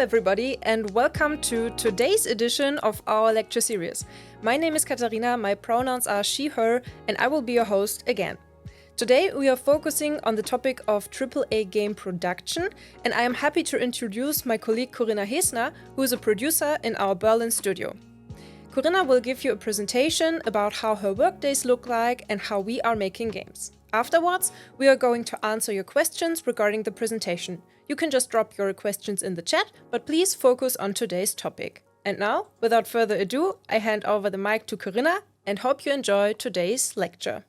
everybody, and welcome to today's edition of our lecture series. My name is Katharina, my pronouns are she, her, and I will be your host again. Today we are focusing on the topic of AAA game production, and I am happy to introduce my colleague Corinna Hesner, who is a producer in our Berlin studio. Corinna will give you a presentation about how her workdays look like and how we are making games. Afterwards, we are going to answer your questions regarding the presentation. You can just drop your questions in the chat, but please focus on today's topic. And now, without further ado, I hand over the mic to Corinna and hope you enjoy today's lecture.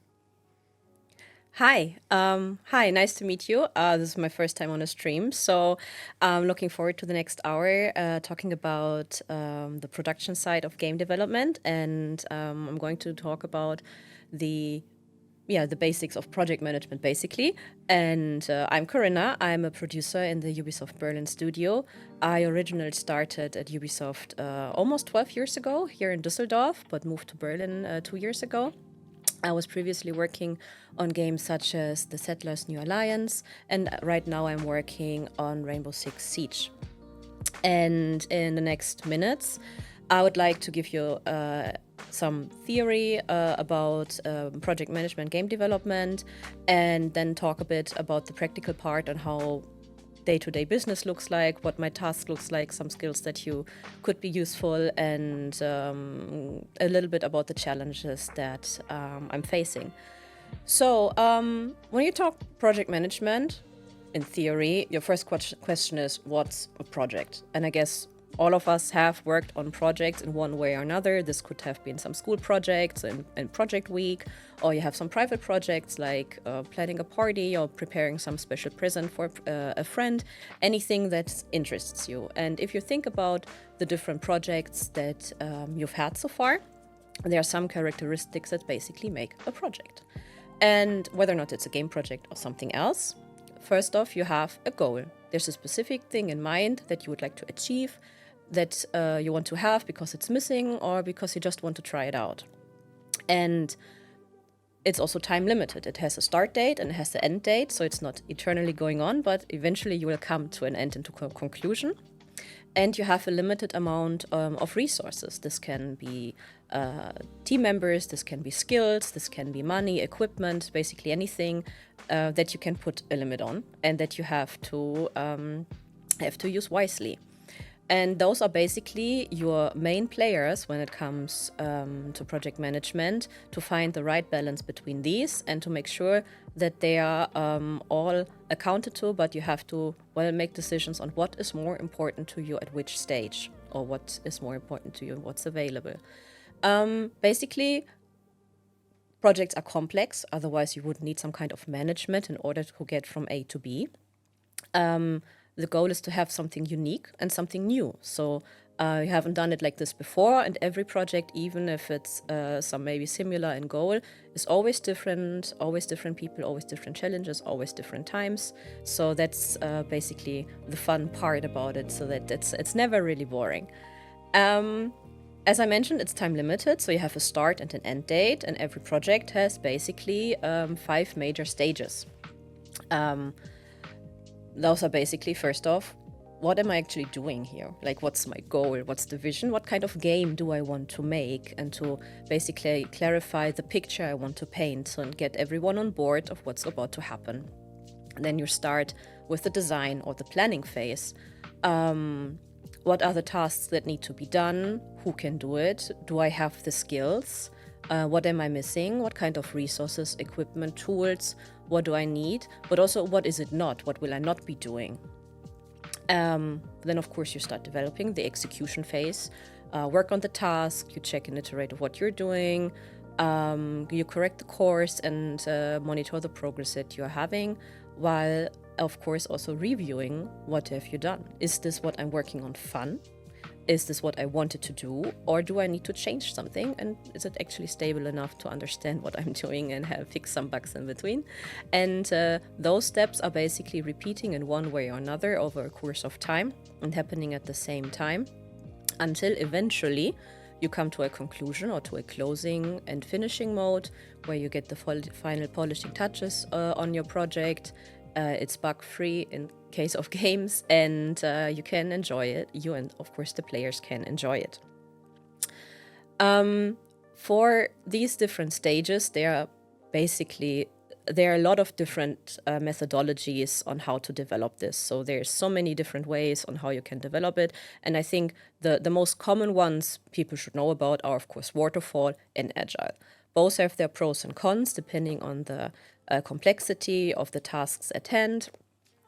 Hi, nice to meet you. This is my first time on a stream, so I'm looking forward to the next hour talking about the production side of game development, and I'm going to talk about the basics of project management, basically. And I'm Corinna. I'm a producer in the Ubisoft Berlin studio. I originally started at Ubisoft almost 12 years ago here in Düsseldorf, but moved to Berlin 2 years ago. I was previously working on games such as The Settlers' New Alliance, and right now I'm working on Rainbow Six Siege. And in the next minutes, I would like to give you some theory about project management, game development, and then talk a bit about the practical part on how day-to-day business looks like, what my task looks like, some skills that you could be useful, and a little bit about the challenges that I'm facing. So when you talk project management, in theory, your first question is, what's a project? And I guess all of us have worked on projects in one way or another. This could have been some school projects and project week, or you have some private projects like planning a party or preparing some special present for a friend, anything that interests you. And if you think about the different projects that you've had so far, there are some characteristics that basically make a project. And whether or not it's a game project or something else, first off, you have a goal. There's a specific thing in mind that you would like to achieve, that you want to have because it's missing or because you just want to try it out. And it's also time limited. It has a start date and it has an end date, so it's not eternally going on, but eventually you will come to an end and to conclusion. And you have a limited amount of resources. This can be team members, this can be skills, this can be money, equipment, basically anything that you can put a limit on and that you have to use wisely. And those are basically your main players when it comes to project management, to find the right balance between these and to make sure that they are all accounted to, but you have to make decisions on what is more important to you at which stage, or what is more important to you and what's available. Basically, projects are complex, otherwise you would need some kind of management in order to get from A to B. The goal is to have something unique and something new. So you haven't done it like this before, and every project, even if it's some maybe similar in goal, is always different people, always different challenges, always different times. So that's basically the fun part about it, so that it's never really boring. As I mentioned, it's time limited, so you have a start and an end date, and every project has basically 5 major stages. Those are basically, first off, what am I actually doing here? Like, what's my goal? What's the vision? What kind of game do I want to make? And to basically clarify the picture I want to paint, so and get everyone on board of what's about to happen. And then you start with the design or the planning phase. What are the tasks that need to be done? Who can do it? Do I have the skills? What am I missing? What kind of resources, equipment, tools? What do I need? But also, what is it not? What will I not be doing? Then, of course, you start developing the execution phase. Work on the task, you check and iterate of what you're doing. You correct the course and monitor the progress that you're having, while, of course, also reviewing what have you done. Is this what I'm working on fun? Is this what I wanted to do, or do I need to change something? And is it actually stable enough to understand what I'm doing and fix some bugs in between? And those steps are basically repeating in one way or another over a course of time and happening at the same time until eventually you come to a conclusion or to a closing and finishing mode where you get the final polishing touches on your project. It's bug-free in case of games, and you can enjoy it. You and, of course, the players can enjoy it. For these different stages, there are a lot of different methodologies on how to develop this. So there's so many different ways on how you can develop it. And I think the most common ones people should know about are, of course, waterfall and agile. Both have their pros and cons depending on the complexity of the tasks at hand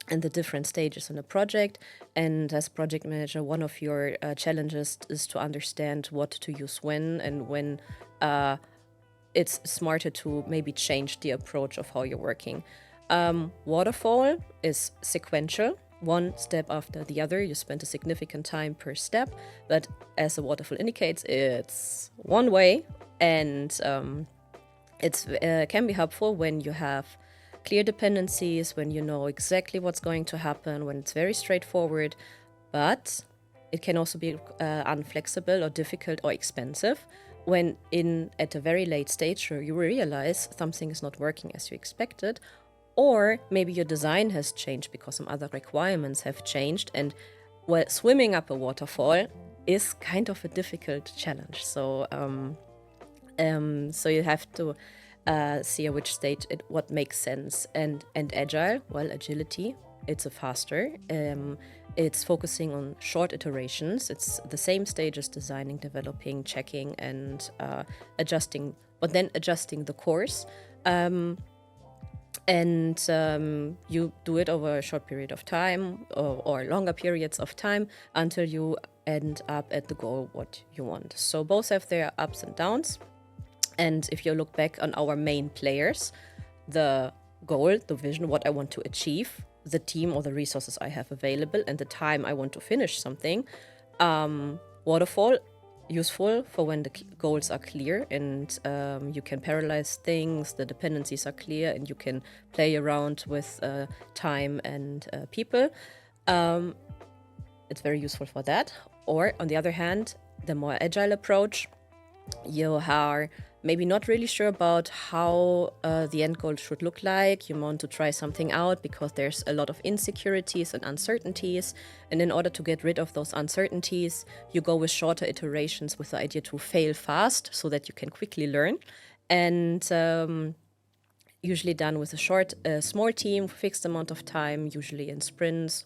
and the different stages in a project. And as a project manager, one of your challenges is to understand what to use when, and when it's smarter to maybe change the approach of how you're working. Waterfall is sequential, one step after the other. You spend a significant time per step, but as the waterfall indicates, it's one way, and it can be helpful when you have clear dependencies, when you know exactly what's going to happen, when it's very straightforward, but it can also be unflexible or difficult or expensive when at a very late stage you realize something is not working as you expected, or maybe your design has changed because some other requirements have changed, and swimming up a waterfall is kind of a difficult challenge. So you have to see at which stage what makes sense. And agile, well, agility, it's a faster. It's focusing on short iterations. It's the same stage as designing, developing, checking, and adjusting, but then adjusting the course. You do it over a short period of time or longer periods of time until you end up at the goal what you want. So both have their ups and downs. And if you look back on our main players, the goal, the vision, what I want to achieve, the team or the resources I have available, and the time I want to finish something. Waterfall, useful for when the goals are clear and you can parallelize things, the dependencies are clear, and you can play around with time and people. It's very useful for that. Or on the other hand, the more agile approach, you are maybe not really sure about how the end goal should look like. You want to try something out because there's a lot of insecurities and uncertainties. And in order to get rid of those uncertainties, you go with shorter iterations with the idea to fail fast so that you can quickly learn. And usually done with a small team, fixed amount of time, usually in sprints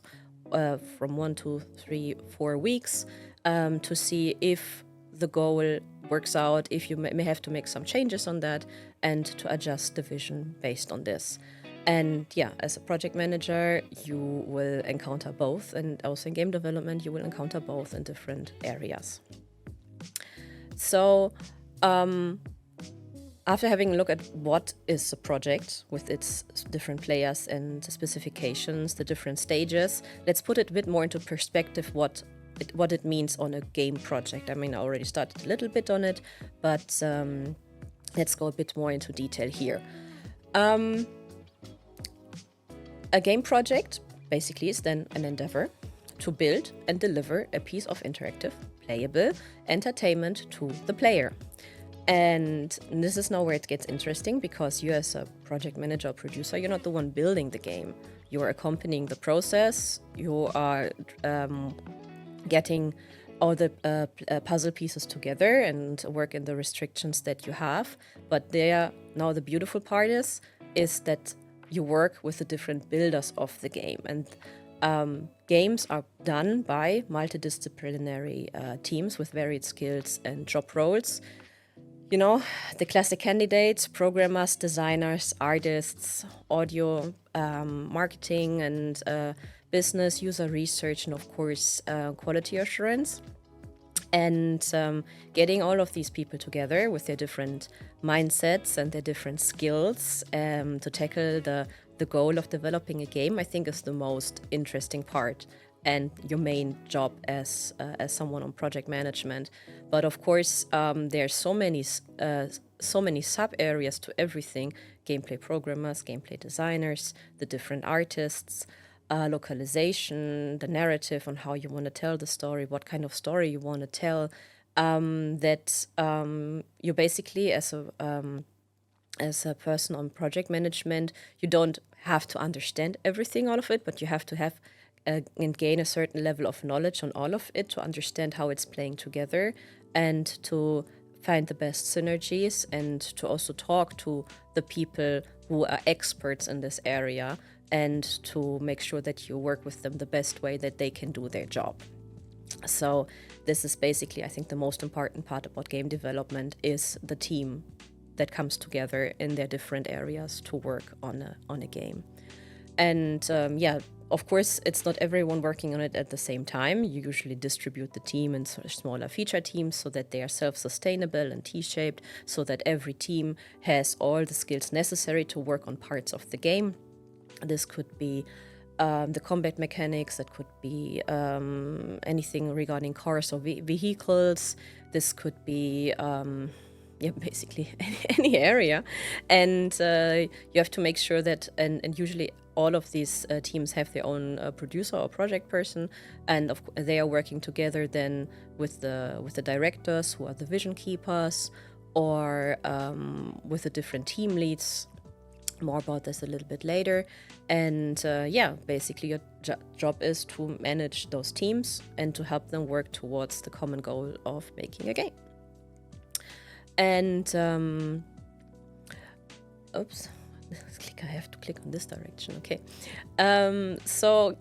from 1 to 3, 4 weeks, to see if the goal works out, if you may have to make some changes on that, and to adjust the vision based on this. And yeah, as a project manager, you will encounter both, and also in game development, you will encounter both in different areas. So after having a look at what is a project with its different players and specifications, the different stages, let's put it a bit more into perspective what it means on a game project. I mean, I already started a little bit on it, but let's go a bit more into detail here. A game project basically is then an endeavor to build and deliver a piece of interactive, playable entertainment to the player. And this is now where it gets interesting, because you as a project manager or producer, you're not the one building the game. You're accompanying the process. You are getting all the puzzle pieces together and work in the restrictions that you have. But now the beautiful part is that you work with the different builders of the game. And games are done by multidisciplinary teams with varied skills and job roles. You know, the classic candidates: programmers, designers, artists, audio, marketing, and business, user research, and of course, quality assurance. And getting all of these people together with their different mindsets and their different skills to tackle the goal of developing a game, I think, is the most interesting part, and your main job as someone on project management. But of course, there's so many sub areas to everything: gameplay programmers, gameplay designers, the different artists, localization, the narrative on how you want to tell the story, what kind of story you want to tell. You basically, as a as a person on project management, you don't have to understand everything, all of it, but you have to have and gain a certain level of knowledge on all of it to understand how it's playing together and to find the best synergies and to also talk to the people who are experts in this area and to make sure that you work with them the best way that they can do their job. So this is basically, I think, the most important part about game development is the team that comes together in their different areas to work on a game. And of course, it's not everyone working on it at the same time. You usually distribute the team in smaller feature teams so that they are self-sustainable and T-shaped, so that every team has all the skills necessary to work on parts of the game. This could be the combat mechanics, that could be anything regarding cars or vehicles. This could be basically any area. And you have to make sure that, and usually all of these teams have their own producer or project person, and they are working together then with the directors, who are the vision keepers, or with the different team leads. More about this a little bit later. And basically your job is to manage those teams and to help them work towards the common goal of making a game. And I have to click on this direction. Okay. So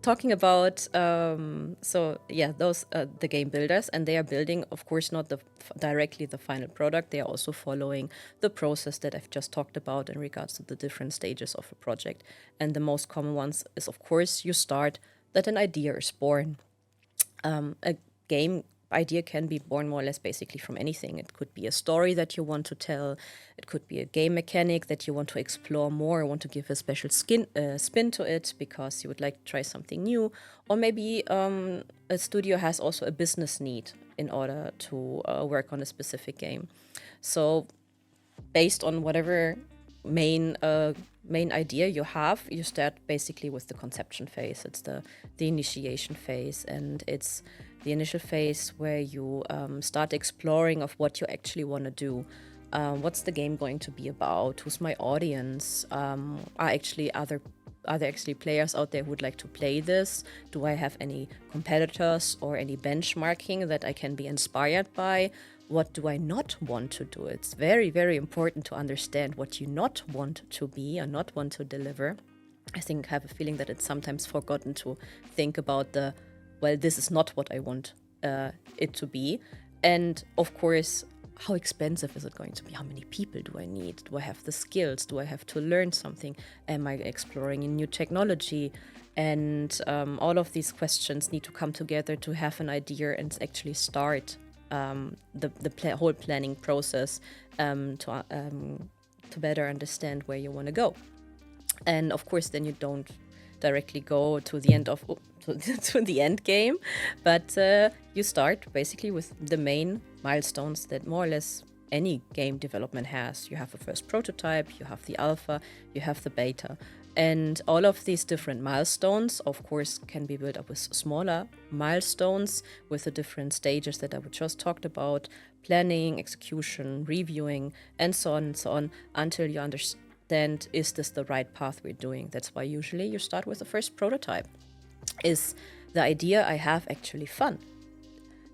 talking about those the game builders, and they are building, of course, not directly the final product. They are also following the process that I've just talked about in regards to the different stages of a project. And the most common ones is, of course, you start that an idea is born. A game idea can be born more or less basically from anything. It could be a story that you want to tell. It could be a game mechanic that you want to explore more, want to give a special spin to it because you would like to try something new. Or maybe a studio has also a business need in order to work on a specific game. So based on whatever main idea you have, you start basically with the conception phase. It's the initiation phase, and it's the initial phase where you start exploring of what you actually want to do. What's the game going to be about? Who's my audience? Are there actually players out there who would like to play this? Do I have any competitors or any benchmarking that I can be inspired by? What do I not want to do? It's very, very important to understand what you not want to be or not want to deliver. I have a feeling that it's sometimes forgotten to think about this is not what I want it to be. And of course, how expensive is it going to be? How many people do I need? Do I have the skills? Do I have to learn something? Am I exploring a new technology? And all of these questions need to come together to have an idea and actually start the whole planning process to better understand where you want to go. And of course, then you don't directly go to the end of to the end game, but you start basically with the main milestones that more or less any game development has. You have a first prototype, you have the alpha, you have the beta, and all of these different milestones, of course, can be built up with smaller milestones with the different stages that I just talked about: planning, execution, reviewing, and so on, until you understand, is this the right path we're doing? That's why usually you start with the first prototype. Is the idea I have actually fun?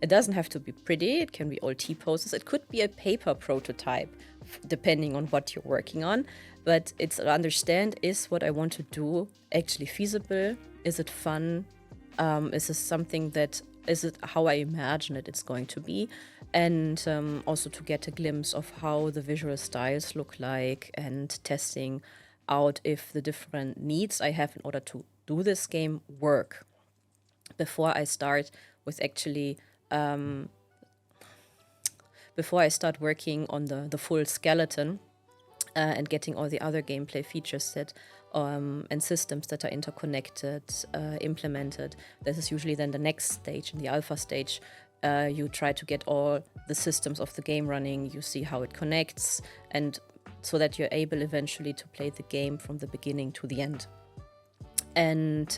It doesn't have to be pretty. It can be all T-poses. It could be a paper prototype, depending on what you're working on. But it's to understand, is what I want to do actually feasible? Is it fun? Is this something is it how I imagine it's going to be? And also to get a glimpse of how the visual styles look like, and testing out if the different needs I have in order to do this game work before I start with actually before I start working on the full skeleton and getting all the other gameplay features that and systems that are interconnected implemented. This is usually then the next stage. In the alpha stage, you try to get all the systems of the game running. You see how it connects, and so that you're able eventually to play the game from the beginning to the end. And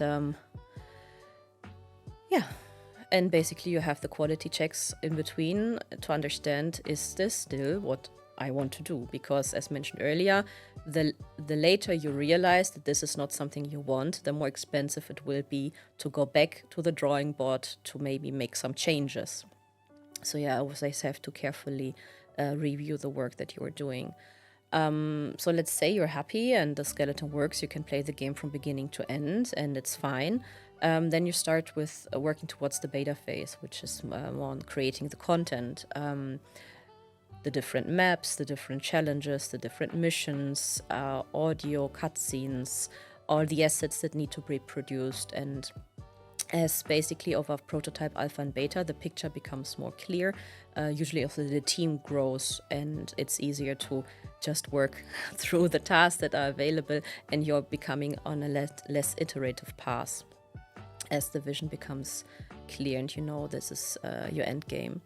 and basically you have the quality checks in between to understand, is this still what I want to do. Because as mentioned earlier, the later you realize that this is not something you want, the more expensive it will be to go back to the drawing board to maybe make some changes. So yeah, I always have to carefully review the work that you are doing. So let's say you're happy and the skeleton works, you can play the game from beginning to end and it's fine. Then you start with working towards the beta phase, which is more on creating the content, the different maps, the different challenges, the different missions, audio, cutscenes, all the assets that need to be produced. And as basically of a prototype alpha and beta, the picture becomes more clear. Usually also the team grows and it's easier to just work through the tasks that are available, and you're becoming on a less iterative path as the vision becomes clear and you know this is your end game.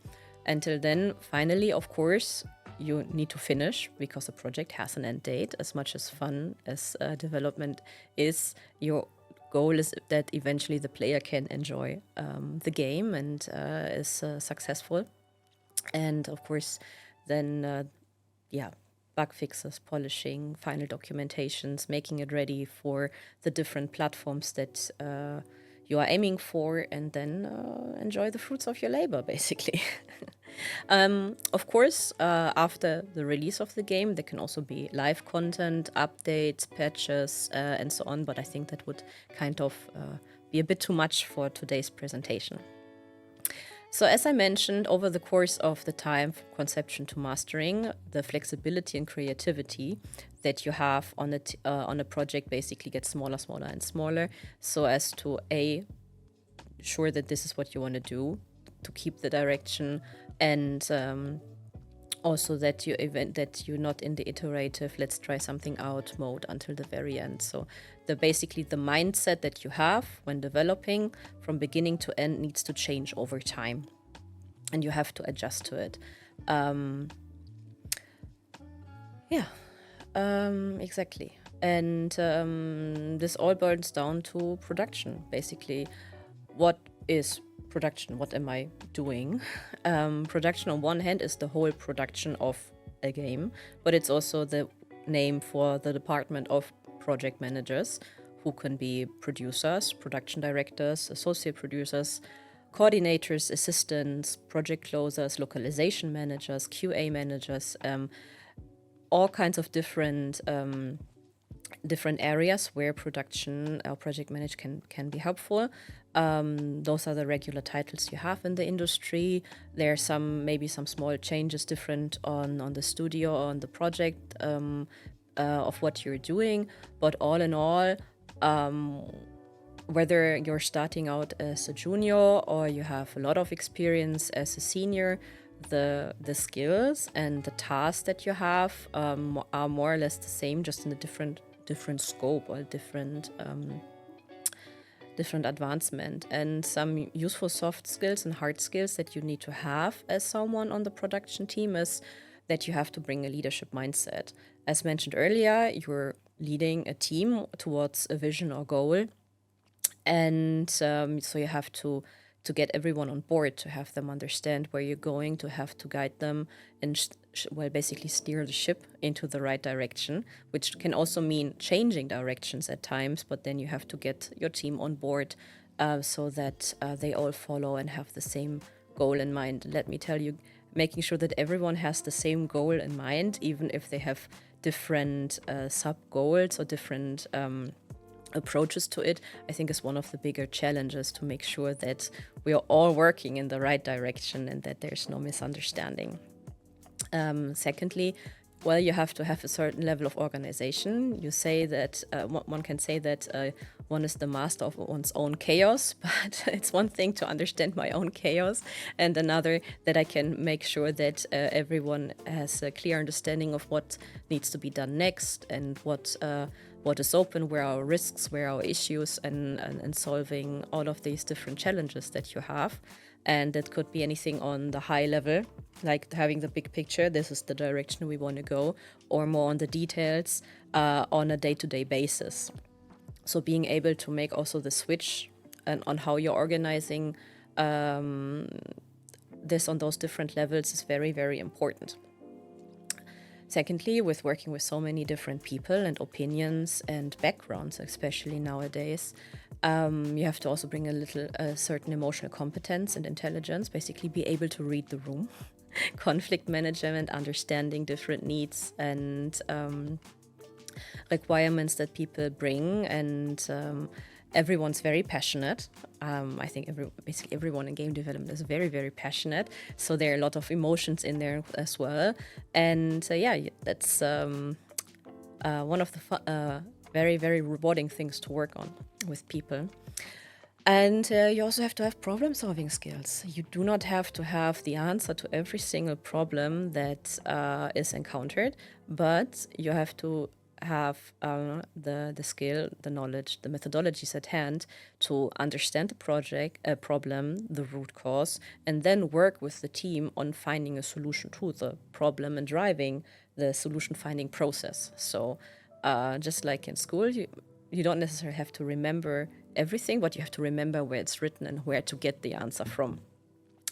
Until then, finally, of course, you need to finish because the project has an end date. As much as fun as development is, your goal is that eventually the player can enjoy the game and is successful. And of course, then, bug fixes, polishing, final documentations, making it ready for the different platforms that you are aiming for, and then enjoy the fruits of your labor, basically. Of course, after the release of the game, there can also be live content, updates, patches, and so on, but I think that would kind of be a bit too much for today's presentation. So as I mentioned, over the course of the time from conception to mastering, the flexibility and creativity that you have on a project basically gets smaller, smaller, and smaller, so as to sure that this is what you want to do, to keep the direction, and also that you're not in the iterative let's try something out mode until the very end. So the mindset that you have when developing from beginning to end needs to change over time, and you have to adjust to it. Exactly. And this all boils down to production. Basically, what is production? What am I doing? Production on one hand is the whole production of a game, but it's also the name for the department of project managers, who can be producers, production directors, associate producers, coordinators, assistants, project closers, localization managers, QA managers, all kinds of different areas where production or project manage can be helpful. Those are the regular titles you have in the industry. There are maybe some small changes different on the studio or on the project of what you're doing, but all in all, whether you're starting out as a junior or you have a lot of experience as a senior, the skills and the tasks that you have are more or less the same, just in a different scope or different advancement. And some useful soft skills and hard skills that you need to have as someone on the production team is that you have to bring a leadership mindset. As mentioned earlier, you're leading a team towards a vision or goal, and so you have to get everyone on board, to have them understand where you're going, to have to guide them and basically steer the ship into the right direction, which can also mean changing directions at times, but then you have to get your team on board so that they all follow and have the same goal in mind. Let me tell you, making sure that everyone has the same goal in mind, even if they have different sub-goals or different approaches to it, I think is one of the bigger challenges, to make sure that we are all working in the right direction and that there's no misunderstanding. Secondly, well, you have to have a certain level of organization. You say that one can say that one is the master of one's own chaos, but it's one thing to understand my own chaos, and another that I can make sure that everyone has a clear understanding of what needs to be done next, and what is open, where are our risks, where are our issues, and solving all of these different challenges that you have. And that could be anything on the high level, like having the big picture, this is the direction we want to go, or more on the details on a day-to-day basis. So being able to make also the switch and on how you're organizing this on those different levels is very, very important. Secondly, with working with so many different people and opinions and backgrounds, especially nowadays, you have to also bring a certain emotional competence and intelligence, basically be able to read the room, conflict management, understanding different needs and requirements that people bring, and everyone's very passionate. I think basically everyone in game development is very, very passionate. So there are a lot of emotions in there as well. And that's one of the very, very rewarding things to work on with people. And you also have to have problem-solving skills. You do not have to have the answer to every single problem that is encountered, but you have to have the skill, the knowledge, the methodologies at hand to understand the problem, the root cause, and then work with the team on finding a solution to the problem and driving the solution-finding process. So just like in school, you don't necessarily have to remember everything, but you have to remember where it's written and where to get the answer from.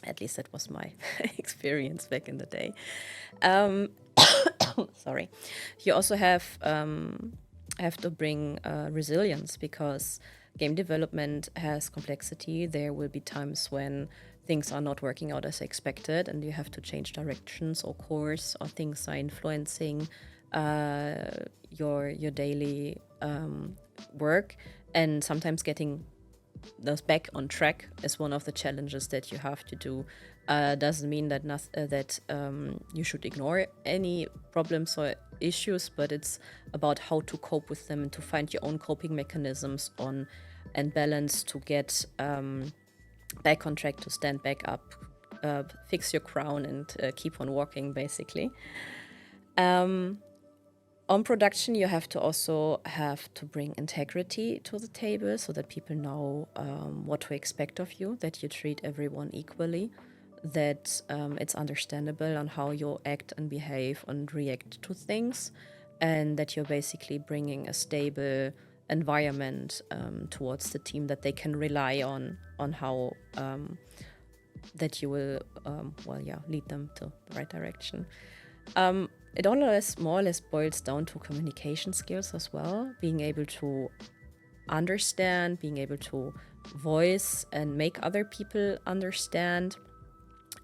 At least that was my experience back in the day. Sorry. You also have to bring resilience, because game development has complexity. There will be times when things are not working out as expected, and you have to change directions or course, or things are influencing your daily work, and sometimes getting those back on track is one of the challenges that you have to do. Doesn't mean that you should ignore any problems or issues, but it's about how to cope with them and to find your own coping mechanisms and balance to get back on track, to stand back up, fix your crown, and keep on walking, basically. On production, you have to also have to bring integrity to the table so that people know what to expect of you, that you treat everyone equally, that it's understandable on how you act and behave and react to things, and that you're basically bringing a stable environment towards the team that they can rely on how that you will lead them to the right direction. It more or less boils down to communication skills as well, being able to understand, being able to voice and make other people understand,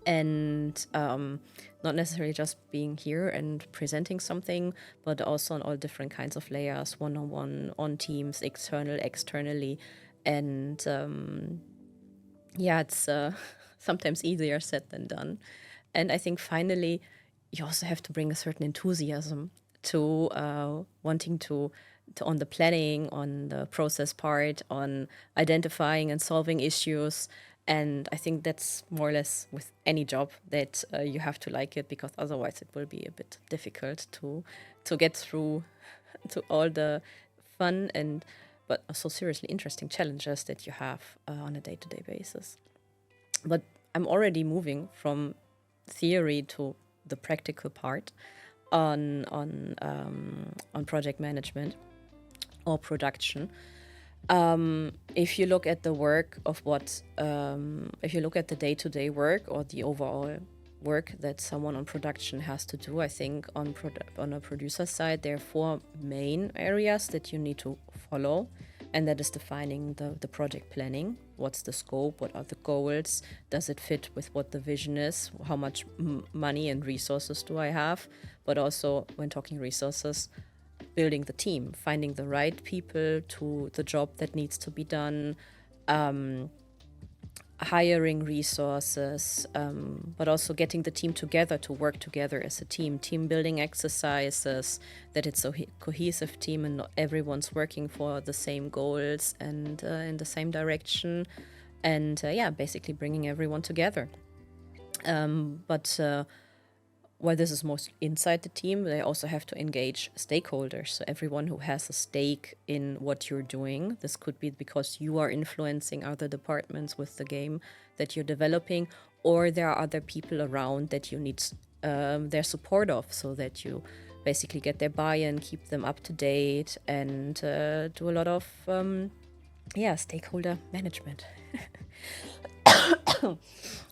and not necessarily just being here and presenting something, but also on all different kinds of layers, one-on-one, on teams, externally. And it's sometimes easier said than done. And I think finally, you also have to bring a certain enthusiasm to wanting to on the planning, on the process part, on identifying and solving issues. And I think that's more or less with any job that you have to like it, because otherwise it will be a bit difficult to get through to all the fun but also seriously interesting challenges that you have on a day-to-day basis. But I'm already moving from theory to the practical part on project management or production. If you look at the work of if you look at the day-to-day work or the overall work that someone on production has to do, I think on a producer side, there are 4 main areas that you need to follow. And that is defining the project planning. What's the scope? What are the goals? Does it fit with what the vision is? How much money and resources do I have? But also, when talking resources, building the team, finding the right people to the job that needs to be done, hiring resources, but also getting the team together to work together as a team building exercises, that it's a cohesive team and not everyone's working for the same goals and in the same direction, and basically bringing everyone together. But while this is most inside the team, they also have to engage stakeholders. So everyone who has a stake in what you're doing. This could be because you are influencing other departments with the game that you're developing, or there are other people around that you need their support of, so that you basically get their buy-in, keep them up to date, and do a lot of stakeholder management.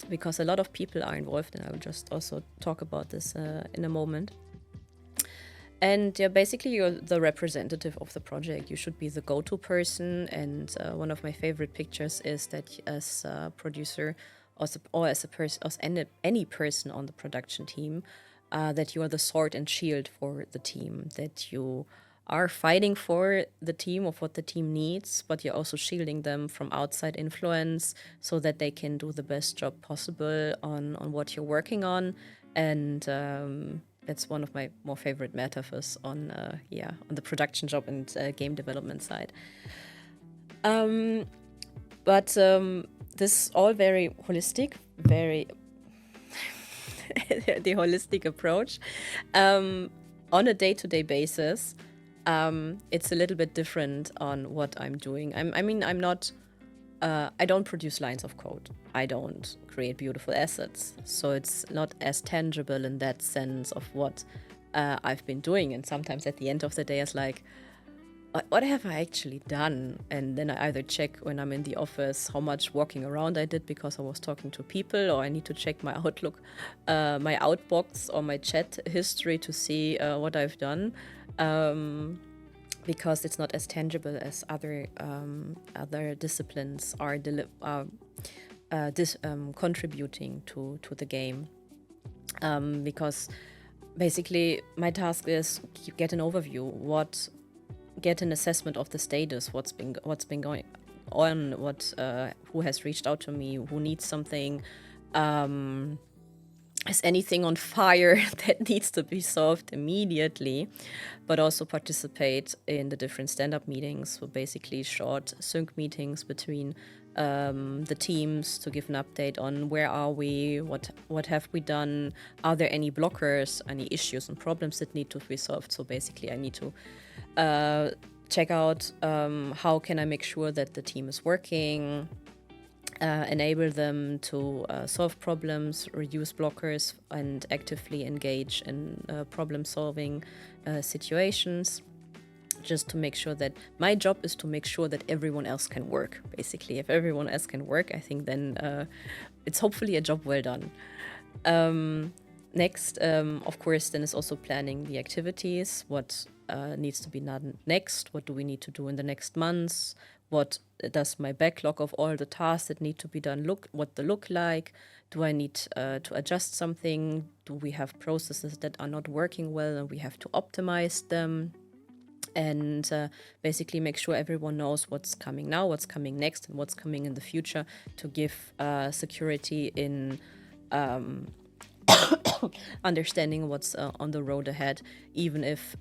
Because a lot of people are involved, and I will just also talk about this in a moment. And yeah, basically, you're the representative of the project. You should be the go-to person. And one of my favorite pictures is that as a producer, or as a person, as any person on the production team, that you are the sword and shield for the team. That you are fighting for the team of what the team needs, but you're also shielding them from outside influence so that they can do the best job possible on what you're working on. And that's one of my more favorite metaphors on on the production job and game development side. But this is all very holistic, very the holistic approach. On a day-to-day basis, it's a little bit different on what I'm doing. I'm not. I don't produce lines of code. I don't create beautiful assets. So it's not as tangible in that sense of what I've been doing. And sometimes at the end of the day, it's like, what have I actually done? And then I either check when I'm in the office how much walking around I did because I was talking to people, or I need to check my Outlook, my Outbox, or my chat history to see what I've done. Because it's not as tangible as other disciplines are contributing to the game. Because basically my task is get an overview, get an assessment of the status, what's been going on, who has reached out to me, who needs something. Is anything on fire that needs to be solved immediately, but also participate in the different stand-up meetings, so basically short sync meetings between the teams to give an update on where are we, what have we done, are there any blockers, any issues and problems that need to be solved. So basically I need to check out how can I make sure that the team is working, enable them to solve problems, reduce blockers, and actively engage in problem-solving situations, just to make sure that my job is to make sure that everyone else can work. Basically, if everyone else can work, I think then it's hopefully a job well done. Next, of course, then is also planning the activities, what needs to be done next, what do we need to do in the next months, what does my backlog of all the tasks that need to be done look like? Do I need to adjust something? Do we have processes that are not working well and we have to optimize them? And basically make sure everyone knows what's coming now, what's coming next, and what's coming in the future to give security in understanding what's on the road ahead, even if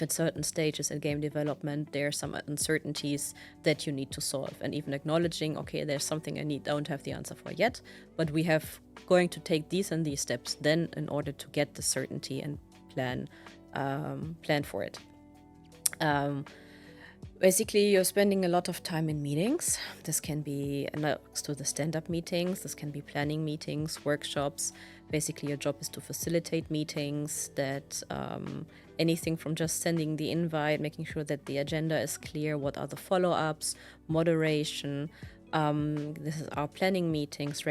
at certain stages in game development there are some uncertainties that you need to solve, and even acknowledging, okay, there's something I don't have the answer for yet, but we have going to take these and these steps then in order to get the certainty and plan for it. Basically, you're spending a lot of time in meetings. This can be next to the stand-up meetings. This can be planning meetings, workshops. Basically, your job is to facilitate meetings, that anything from just sending the invite, making sure that the agenda is clear, what are the follow-ups, moderation. This is our planning meetings,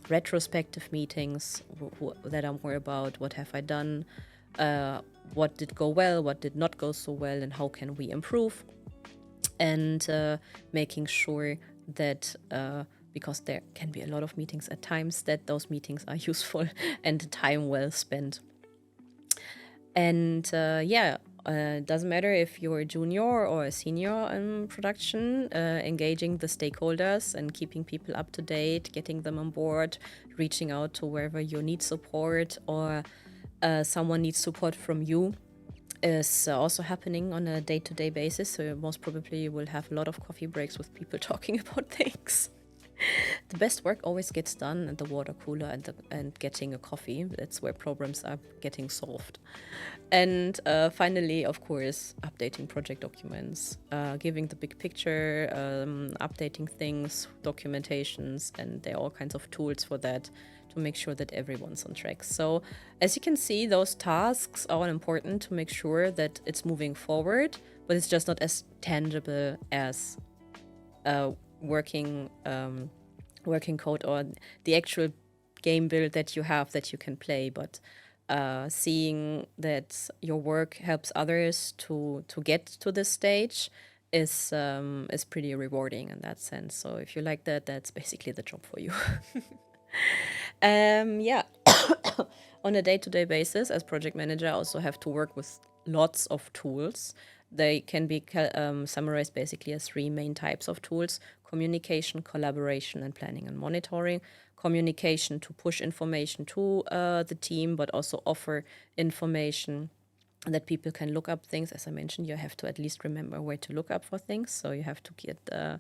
retrospective meetings that are more about what have I done, what did go well, what did not go so well, and how can we improve. And making sure that, because there can be a lot of meetings at times, that those meetings are useful and time well spent. And doesn't matter if you're a junior or a senior in production, engaging the stakeholders and keeping people up to date, getting them on board, reaching out to wherever you need support or someone needs support from you is also happening on a day-to-day basis. So most probably you will have a lot of coffee breaks with people talking about things. The best work always gets done at the water cooler and getting a coffee. That's where problems are getting solved. And finally, of course, updating project documents, giving the big picture, updating things, documentations, and there are all kinds of tools for that to make sure that everyone's on track. So as you can see, those tasks are important to make sure that it's moving forward, but it's just not as tangible as working code or the actual game build that you have that you can play. But seeing that your work helps others to get to this stage is pretty rewarding in that sense. So if you like that, that's basically the job for you. Yeah. On a day-to-day basis, as project manager, I also have to work with lots of tools. They can be summarized basically as three main types of tools: communication, collaboration, and planning and monitoring. Communication to push information to the team, but also offer information that people can look up things. As I mentioned, you have to at least remember where to look up for things. So you have to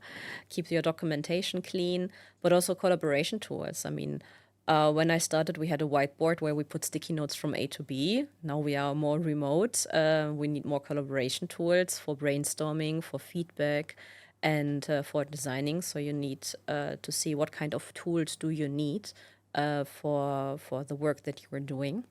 keep your documentation clean, but also collaboration tools. I mean, when I started, we had a whiteboard where we put sticky notes from A to B. Now we are more remote. We need more collaboration tools for brainstorming, for feedback, and for designing. So you need to see what kind of tools do you need for the work that you are doing.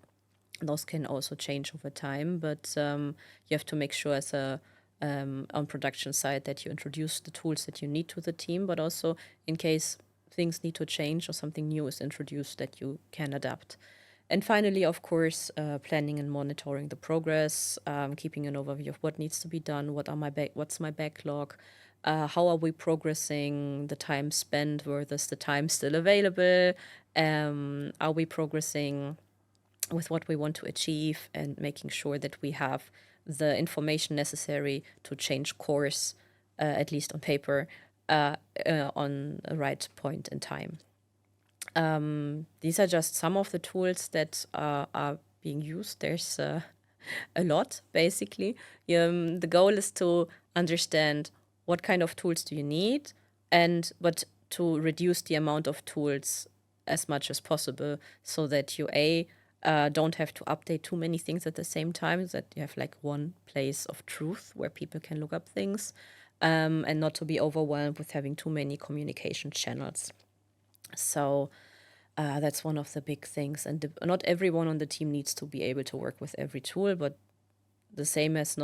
Those can also change over time, but you have to make sure as a on production side that you introduce the tools that you need to the team, but also in case things need to change or something new is introduced that you can adapt. And finally, of course, planning and monitoring the progress, keeping an overview of what needs to be done, what's my backlog, how are we progressing, the time spent versus the time still available, are we progressing with what we want to achieve, and making sure that we have the information necessary to change course, at least on paper, on a right point in time. These are just some of the tools that are being used. There's a lot, basically. The goal is to understand what kind of tools do you need, but to reduce the amount of tools as much as possible, so that you don't have to update too many things at the same time, so that you have like one place of truth where people can look up things, and not to be overwhelmed with having too many communication channels. So that's one of the big things. And not everyone on the team needs to be able to work with every tool, but the same as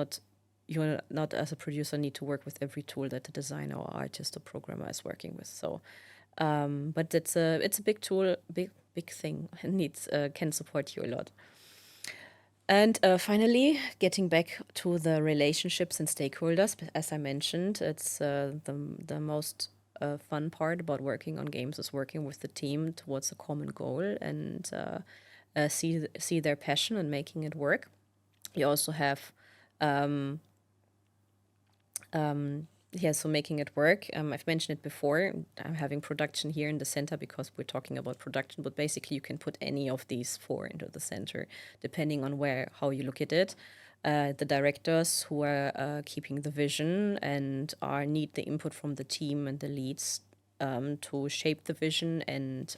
you're not as a producer need to work with every tool that the designer or artist or programmer is working with. So, but it's a big tool, big thing, and can support you a lot. And finally, getting back to the relationships and stakeholders, as I mentioned, it's the most fun part about working on games is working with the team towards a common goal, and see their passion and making it work. You also have so making it work. I've mentioned it before. I'm having production here in the center because we're talking about production, but basically you can put any of these four into the center, depending on how you look at it. The directors who are keeping the vision and need the input from the team and the leads to shape the vision and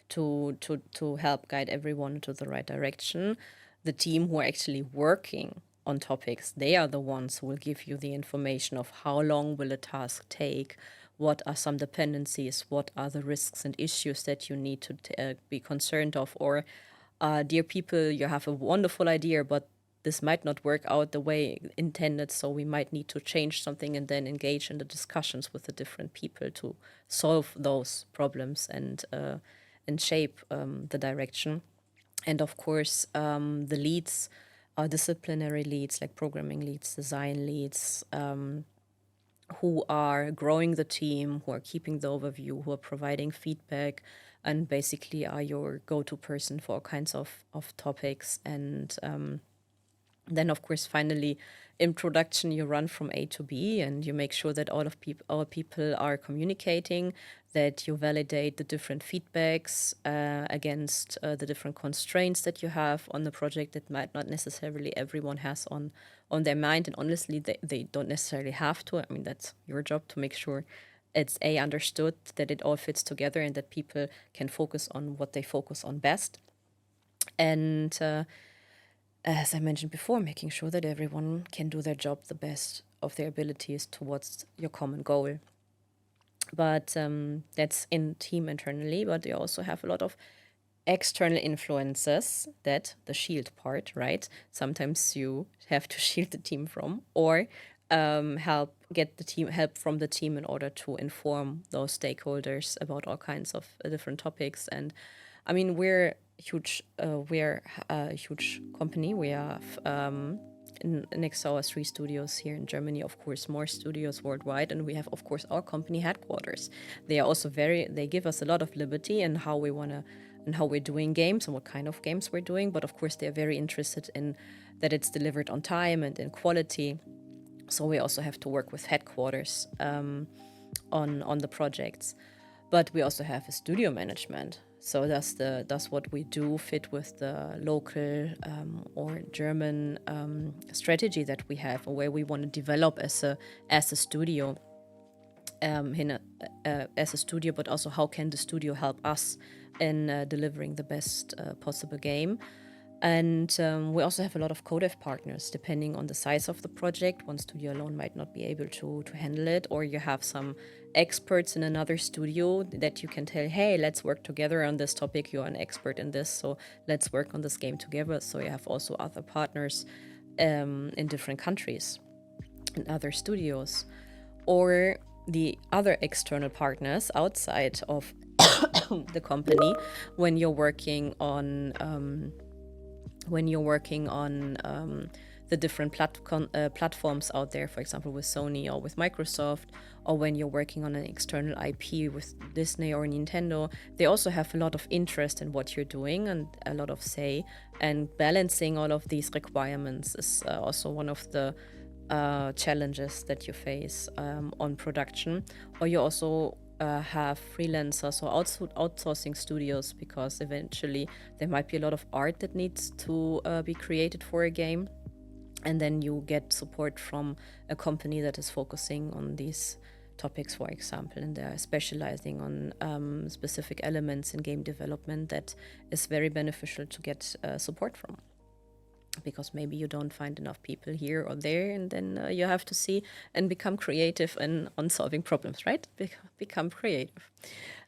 to help guide everyone to the right direction. The team who are actually working on topics, they are the ones who will give you the information of how long will a task take, what are some dependencies, what are the risks and issues that you need to be concerned of, or dear people, you have a wonderful idea, but this might not work out the way intended, so we might need to change something, and then engage in the discussions with the different people to solve those problems and shape the direction. And of course, the leads are disciplinary leads, like programming leads, design leads, who are growing the team, who are keeping the overview, who are providing feedback, and basically are your go-to person for all kinds of topics. And then, of course, finally, in production, you run from A to B, and you make sure that all people are communicating, that you validate the different feedbacks against the different constraints that you have on the project that might not necessarily everyone has on their mind. And honestly, they don't necessarily have to. I mean, that's your job to make sure it's understood, that it all fits together, and that people can focus on what they focus on best. And as I mentioned before, making sure that everyone can do their job the best of their abilities towards your common goal. But that's in team internally, but you also have a lot of external influences, that the shield part, right? Sometimes you have to shield the team from, or help from the team in order to inform those stakeholders about all kinds of different topics. And I mean, we're a huge company. We have next to our 3 studios here in Germany, of course, more studios worldwide, and we have, of course, our company headquarters. They are also they give us a lot of liberty in how we want to and how we're doing games and what kind of games we're doing. But of course, they're very interested in that it's delivered on time and in quality. So we also have to work with headquarters on the projects. But we also have a studio management. So does what we do fit with the local or German strategy that we have, or where we want to develop as a studio, as a studio, but also how can the studio help us in delivering the best possible game. And we also have a lot of co-dev partners, depending on the size of the project. One studio alone might not be able to handle it, or you have some experts in another studio that you can tell, hey, let's work together on this topic. You're an expert in this, so let's work on this game together. So you have also other partners in different countries and other studios. Or the other external partners outside of the company when you're working on the different platforms out there, for example, with Sony or with Microsoft, or when you're working on an external IP with Disney or Nintendo, they also have a lot of interest in what you're doing and a lot of say. And balancing all of these requirements is also one of the challenges that you face on production. Or you also have freelancers or outsourcing studios, because eventually there might be a lot of art that needs to be created for a game, and then you get support from a company that is focusing on these topics, for example, and they're specializing on specific elements in game development that is very beneficial to get support from. Because maybe you don't find enough people here or there, and then you have to see and become creative on solving problems, right? Become creative.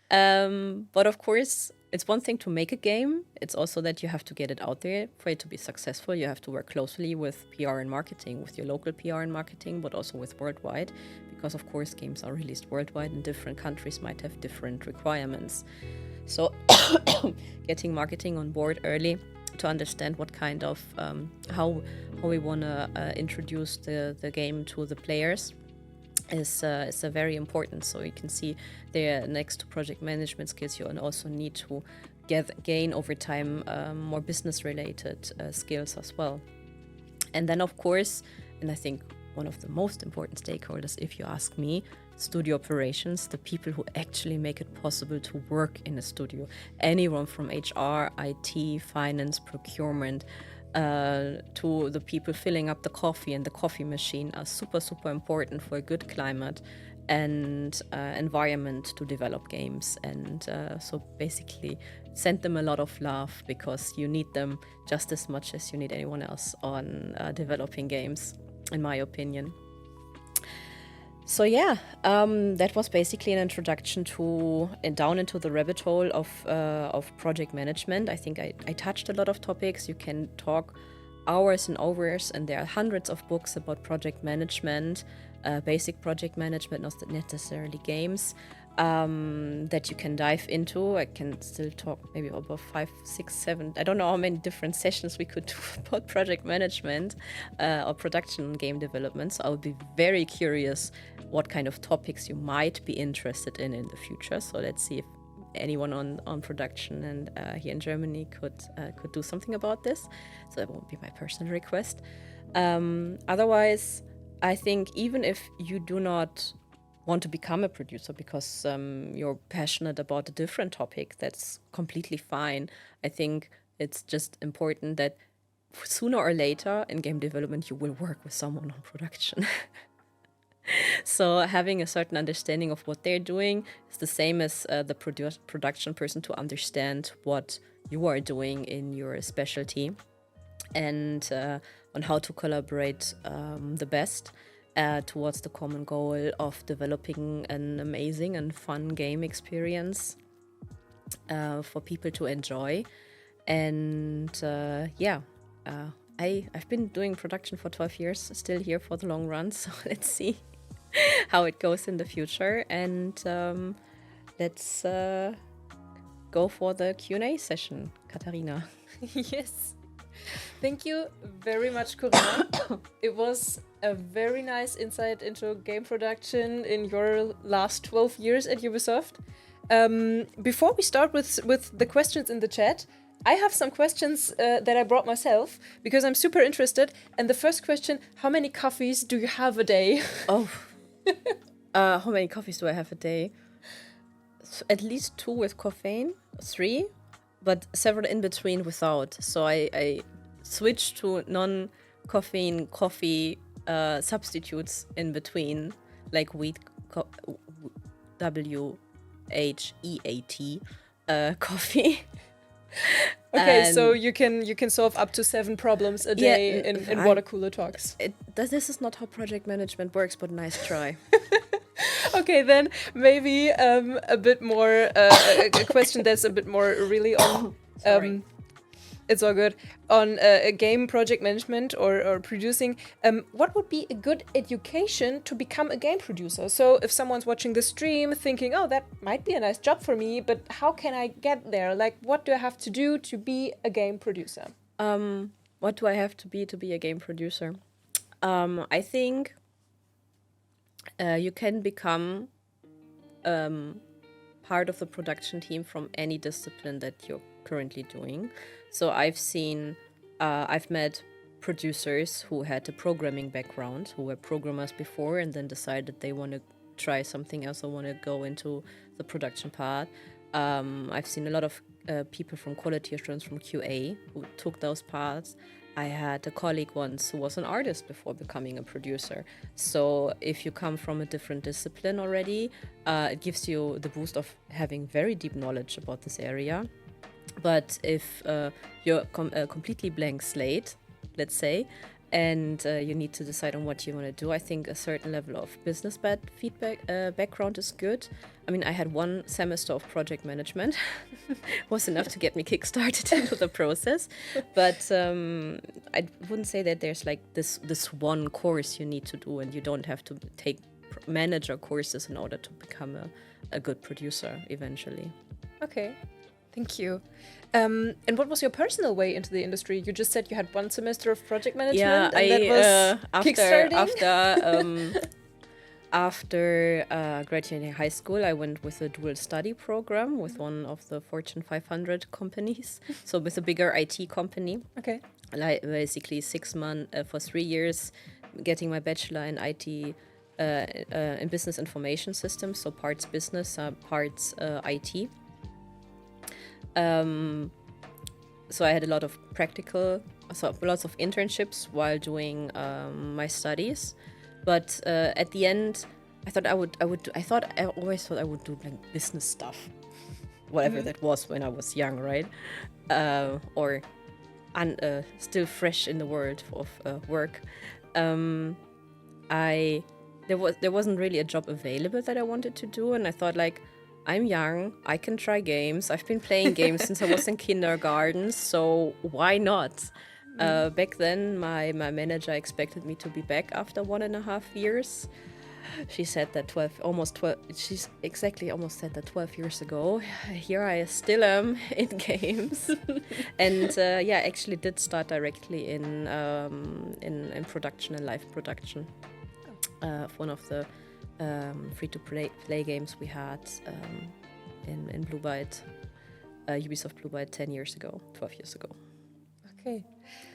But of course, it's one thing to make a game. It's also that you have to get it out there. For it to be successful, you have to work closely with PR and marketing, with your local PR and marketing, but also with worldwide. Because of course, games are released worldwide and different countries might have different requirements. So getting marketing on board early to understand what kind of how we want to introduce the game to the players is a very important. So you can see there, next to project management skills, you also need to gain over time more business related skills as well. And then of course, and I think one of the most important stakeholders, if you ask me, studio operations, the people who actually make it possible to work in a studio. Anyone from HR, IT, finance, procurement, to the people filling up the coffee and the coffee machine are super, super important for a good climate and environment to develop games. And so basically send them a lot of love, because you need them just as much as you need anyone else on developing games, in my opinion. So yeah, that was basically an introduction to down into the rabbit hole of project management. I think I touched a lot of topics. You can talk hours and hours, and there are hundreds of books about project management, basic project management, not necessarily games, that you can dive into. I can still talk maybe about 5, 6, 7, I don't know how many different sessions we could do about project management or production game development. So I would be very curious what kind of topics you might be interested in the future. So let's see if anyone on production and here in Germany could do something about this. So that won't be my personal request. Otherwise, I think even if you do not want to become a producer because you're passionate about a different topic, that's completely fine. I think it's just important that sooner or later in game development you will work with someone on production. So having a certain understanding of what they're doing is the same as the production person to understand what you are doing in your specialty, and on how to collaborate the best towards the common goal of developing an amazing and fun game experience for people to enjoy. And I've been doing production for 12 years, still here for the long run. So let's see how it goes in the future. And let's go for the Q&A session, Katharina. Yes. Thank you very much, Corinna. It was a very nice insight into game production in your last 12 years at Ubisoft. Before we start with the questions in the chat, I have some questions that I brought myself because I'm super interested. And the first question, how many coffees do you have a day? Oh, how many coffees do I have a day? At least 2 with caffeine, 3, but several in between without. So I switched to non-caffeine coffee substitutes in between, like WHEAT coffee. Okay, so you can solve up to 7 problems a day in water cooler talks. This is not how project management works, but nice try. Okay, then maybe a bit more a question that's a bit more really on. It's all good. On a game project management or producing, what would be a good education to become a game producer? So if someone's watching the stream thinking, oh, that might be a nice job for me, but how can I get there? Like, what do I have to do to be a game producer? What do I have to be a game producer? I think you can become part of the production team from any discipline that you're currently doing. So I've met producers who had a programming background, who were programmers before and then decided they want to try something else or want to go into the production part. I've seen a lot of people from quality assurance, from QA, who took those paths. I had a colleague once who was an artist before becoming a producer. So if you come from a different discipline already, it gives you the boost of having very deep knowledge about this area. But if you're a completely blank slate, let's say, and you need to decide on what you want to do, I think a certain level of business background is good. I mean, I had 1 semester of project management, was enough to get me kickstarted into the process. But I wouldn't say that there's like this one course you need to do, and you don't have to take manager courses in order to become a good producer eventually. Okay. Thank you. And what was your personal way into the industry? You just said you had 1 semester of project management, and that was kickstarting? After graduating high school, I went with a dual study program with one of the Fortune 500 companies, so with a bigger IT company. Okay. Like basically 6 months for 3 years, getting my bachelor in IT, in business information systems, so parts business, parts IT. So I had a lot of lots of internships while doing my studies, but at the end, I always thought I would do like business stuff, whatever that was when I was young, right? Or still fresh in the world of work. There wasn't really a job available that I wanted to do, and I thought like, I'm young, I can try games. I've been playing games since I was in kindergarten, so why not? Back then, my manager expected me to be back after 1.5 years. She said that 12 years ago. Here I still am in games. And I actually did start directly in production, in live production. One of the free-to-play games we had in Blue Byte, Ubisoft Blue Byte 12 years ago. Okay,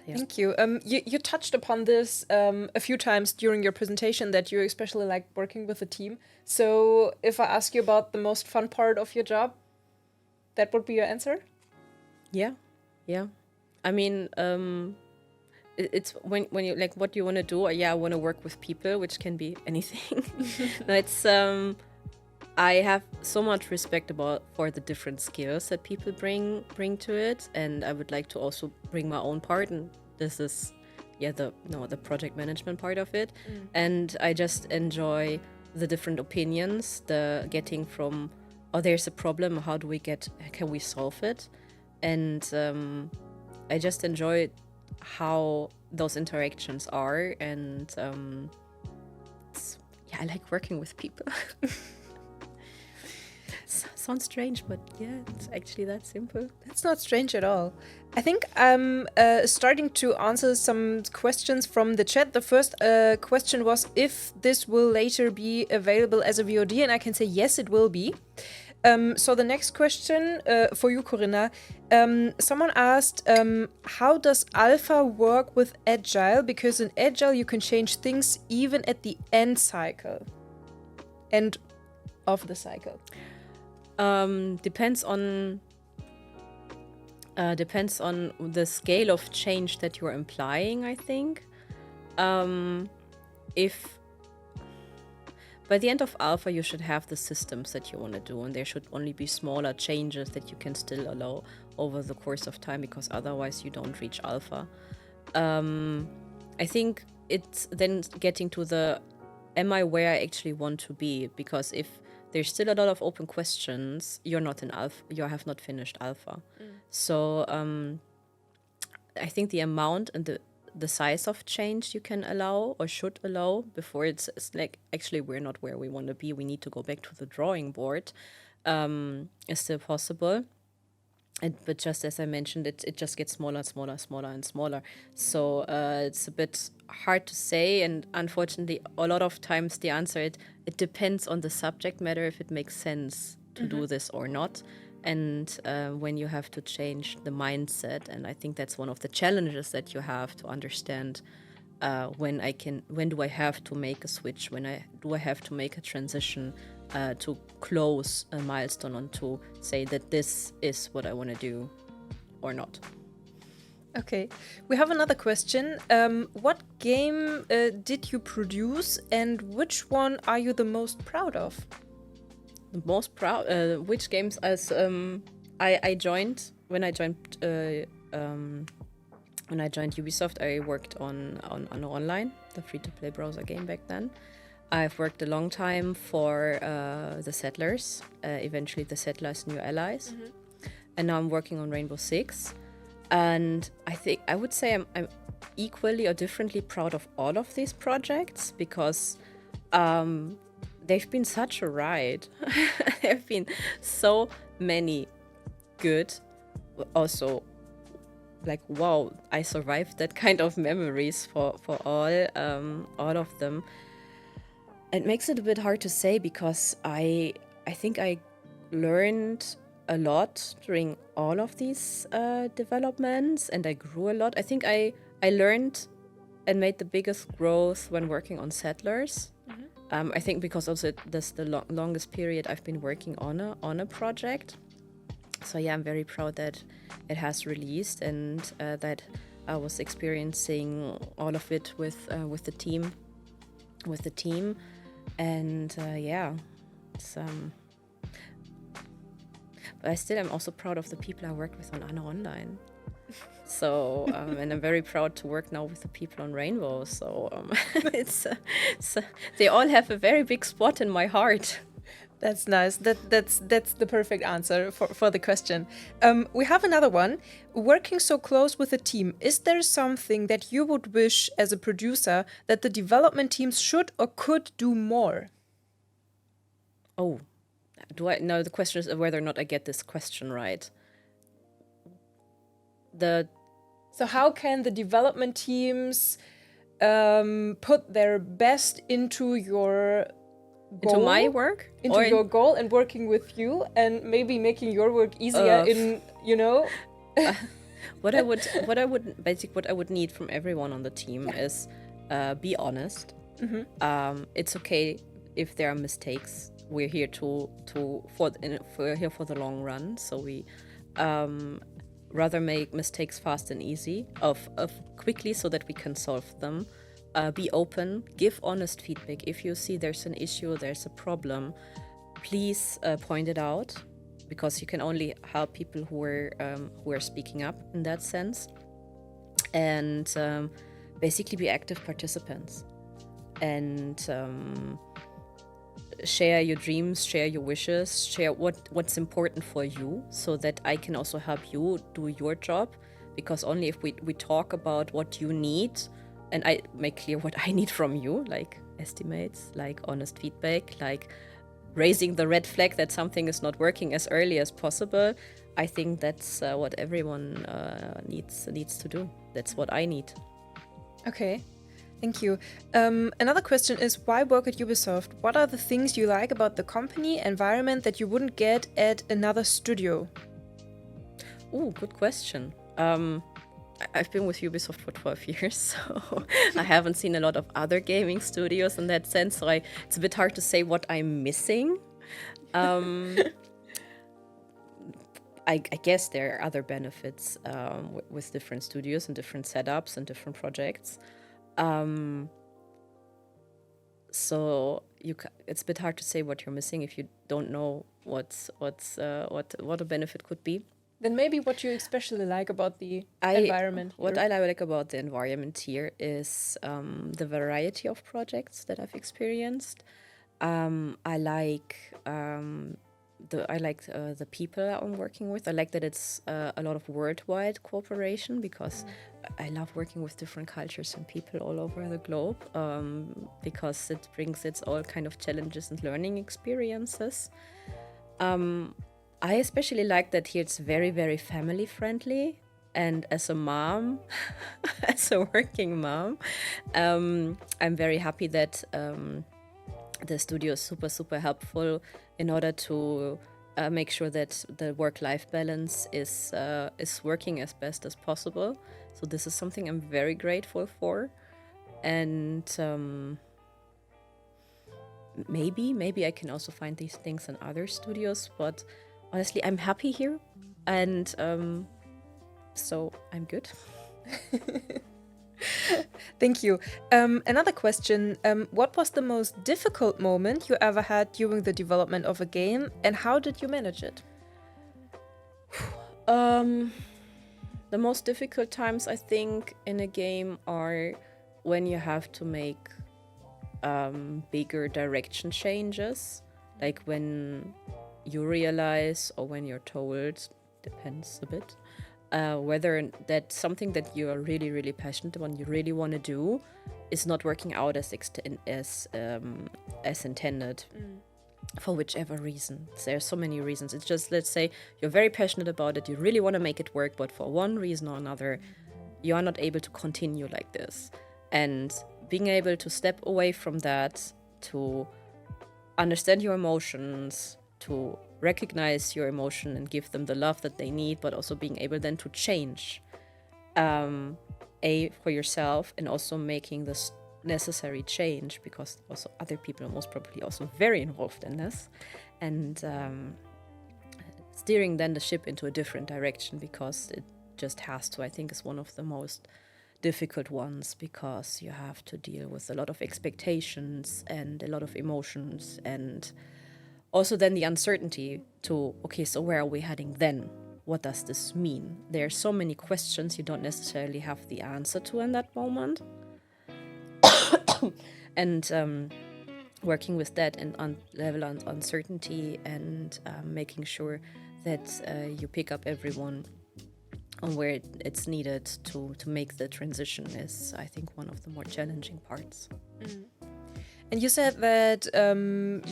yeah. Thank you. You touched upon this a few times during your presentation, that you especially like working with a team. So if I ask you about the most fun part of your job, that would be your answer? Yeah. I mean, it's when you like what you want to do. I want to work with people, which can be anything. No, it's I have so much respect for the different skills that people bring to it, and I would like to also bring my own part, and this is the project management part of it. And I just enjoy the different opinions, the getting from, oh, there's a problem, can we solve it? And I just enjoy how those interactions are, and I like working with people. sounds strange, but yeah, it's actually that simple. That's not strange at all. I think I'm starting to answer some questions from the chat. The first question was if this will later be available as a VOD, and I can say yes, it will be. So the next question for you, Corinna. Someone asked, how does Alpha work with Agile? Because in Agile you can change things even at the end of the cycle. Depends on the scale of change that you're implying, I think. If by the end of alpha you should have the systems that you want to do, and there should only be smaller changes that you can still allow over the course of time, because otherwise you don't reach alpha. I think it's then getting to the am I where I actually want to be, because if there's still a lot of open questions, you're not in alpha, you have not finished alpha. So I think the amount and the size of change you can allow or should allow before it's like actually we're not where we want to be, we need to go back to the drawing board, is still possible. But just as I mentioned, it just gets smaller and smaller, smaller and smaller. So it's a bit hard to say, and unfortunately a lot of times the answer it depends on the subject matter if it makes sense to do this or not, and when you have to change the mindset. And I think that's one of the challenges that you have to understand, when do I have to make a switch, do I have to make a transition to close a milestone, and to say that this is what I want to do or not. Okay, we have another question. What game did you produce, and which one are you the most proud of? The most proud, which games? As I joined when I joined Ubisoft, I worked on online, the free-to-play browser game back then. I've worked a long time for the Settlers, eventually the Settlers' New Allies, and now I'm working on Rainbow Six. And I would say I'm equally or differently proud of all of these projects, because they've been such a ride. There have been so many good, also like, wow, I survived that kind of memories for all of them. It makes it a bit hard to say, because I think I learned a lot during all of these developments, and I grew a lot. I think I learned and made the biggest growth when working on Settlers. I think because also that's the longest period I've been working on a project. So yeah, I'm very proud that it has released, and that I was experiencing all of it with the team. And yeah, it's but I still am also proud of the people I worked with on Anna Online. So and I'm very proud to work now with the people on Rainbow. So it's they all have a very big spot in my heart. That's nice. That's the perfect answer for the question. We have another one. Working so close with a team, is there something that you would wish as a producer that the development teams should or could do more? Oh, do I? No, the question is whether or not I get this question right. So how can the development teams put their best into your goal, into my work, into your goal, and working with you, and maybe making your work easier what I would need from everyone on the team is be honest. It's okay if there are mistakes. We're here we're here for the long run, so we rather make mistakes fast and easy, of quickly, so that we can solve them. Be open, give honest feedback. If you see there's an issue, there's a problem, please point it out, because you can only help people who are speaking up in that sense. And basically be active participants, and share your dreams, share your wishes, share what's important for you, so that I can also help you do your job. Because only if we talk about what you need, and I make clear what I need from you, like estimates, like honest feedback, like raising the red flag that something is not working as early as possible. I think that's what everyone needs to do. That's what I need. Okay, thank you. Another question is, why work at Ubisoft? What are the things you like about the company environment that you wouldn't get at another studio? Ooh, good question. I've been with Ubisoft for 12 years, so I haven't seen a lot of other gaming studios in that sense. So it's a bit hard to say what I'm missing. I guess there are other benefits with different studios and different setups and different projects. So it's a bit hard to say what you're missing if you don't know what a benefit could be. Then maybe what you especially like about the environment. What I like about the environment here is the variety of projects that I've experienced. I like the people I'm working with. I like that it's a lot of worldwide cooperation because I love working with different cultures and people all over the globe because it brings its all kind of challenges and learning experiences. I especially like that here it's very, very family friendly. And as a mom, as a working mom, I'm very happy that the studio is super, super helpful in order to make sure that the work-life balance is working as best as possible. So this is something I'm very grateful for. And maybe I can also find these things in other studios, but honestly, I'm happy here, and so I'm good. Thank you. Another question. What was the most difficult moment you ever had during the development of a game, and how did you manage it? The most difficult times, I think, in a game are when you have to make bigger direction changes, like when you realize or when you're told, depends a bit, whether that something that you are really, really passionate about, you really want to do, is not working out as intended, for whichever reason. There are so many reasons. It's just, let's say you're very passionate about it, you really want to make it work, but for one reason or another, you are not able to continue like this. And being able to step away from that, to understand your emotions, to recognize your emotion and give them the love that they need, but also being able then to change for yourself, and also making this necessary change because also other people are most probably also very involved in this, and steering then the ship into a different direction because it just has to, I think, is one of the most difficult ones, because you have to deal with a lot of expectations and a lot of emotions, and also then the uncertainty to, okay, so where are we heading then? What does this mean? There are so many questions you don't necessarily have the answer to in that moment. And working with that and on level of uncertainty, and making sure that you pick up everyone on where it's needed to make the transition is, I think, one of the more challenging parts. And you said that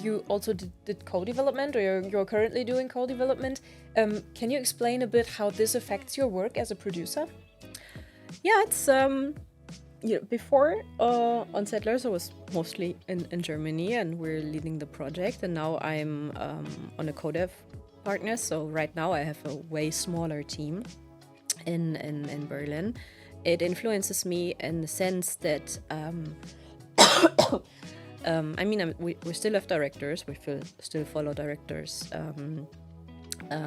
you also did co-development, or you're currently doing co-development. Can you explain a bit how this affects your work as a producer? Yeah, it's before on Settlers I was mostly in Germany and we're leading the project, and now I'm on a co-dev partner. So right now I have a way smaller team in Berlin. It influences me in the sense that we still have directors, we still follow directors'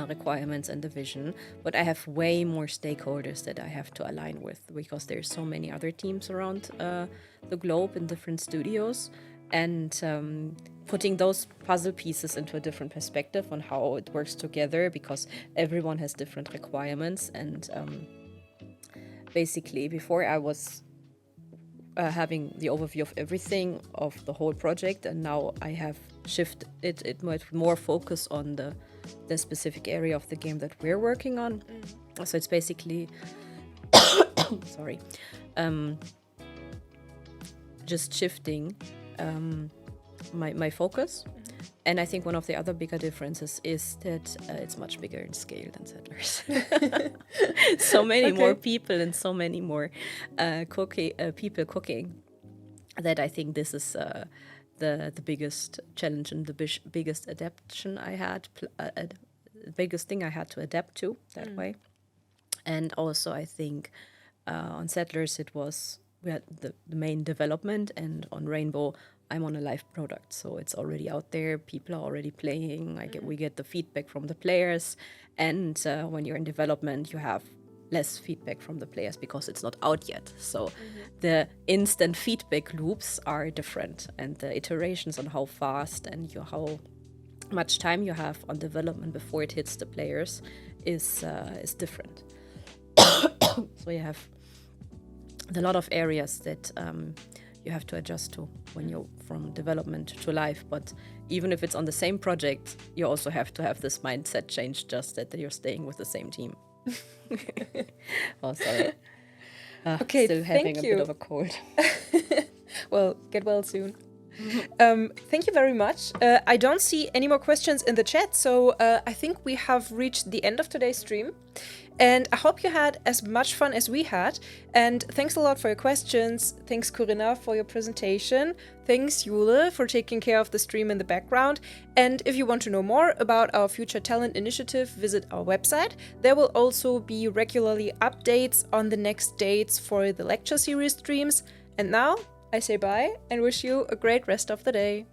requirements and the vision, but I have way more stakeholders that I have to align with, because there's so many other teams around the globe in different studios, and putting those puzzle pieces into a different perspective on how it works together, because everyone has different requirements. And basically before I was having the overview of everything, of the whole project, and now I have shifted it much more focus on the specific area of the game that we're working on. So it's basically sorry, just shifting my focus And I think one of the other bigger differences is that it's much bigger in scale than Settlers. So many more people and so many more people cooking, that I think this is the biggest challenge and the biggest adaptation I had, the biggest thing I had to adapt to that way. And also I think on Settlers we had the main development, and on Rainbow I'm on a live product, so it's already out there. People are already playing. We get the feedback from the players, and when you're in development, you have less feedback from the players because it's not out yet. So the instant feedback loops are different, and the iterations on how fast and how much time you have on development before it hits the players is different. So you have a lot of areas that you have to adjust to when you're from development to live. But even if it's on the same project, you also have to have this mindset change, just that you're staying with the same team. Oh, sorry. Okay, still having thank a you. bit of a cold. Well, get well soon. Thank you very much. I don't see any more questions in the chat, so I think we have reached the end of today's stream. And I hope you had as much fun as we had. And thanks a lot for your questions. Thanks, Corinna, for your presentation. Thanks, Jule, for taking care of the stream in the background. And if you want to know more about our Future Talent Initiative, visit our website. There will also be regularly updates on the next dates for the lecture series streams. And now, I say bye and wish you a great rest of the day.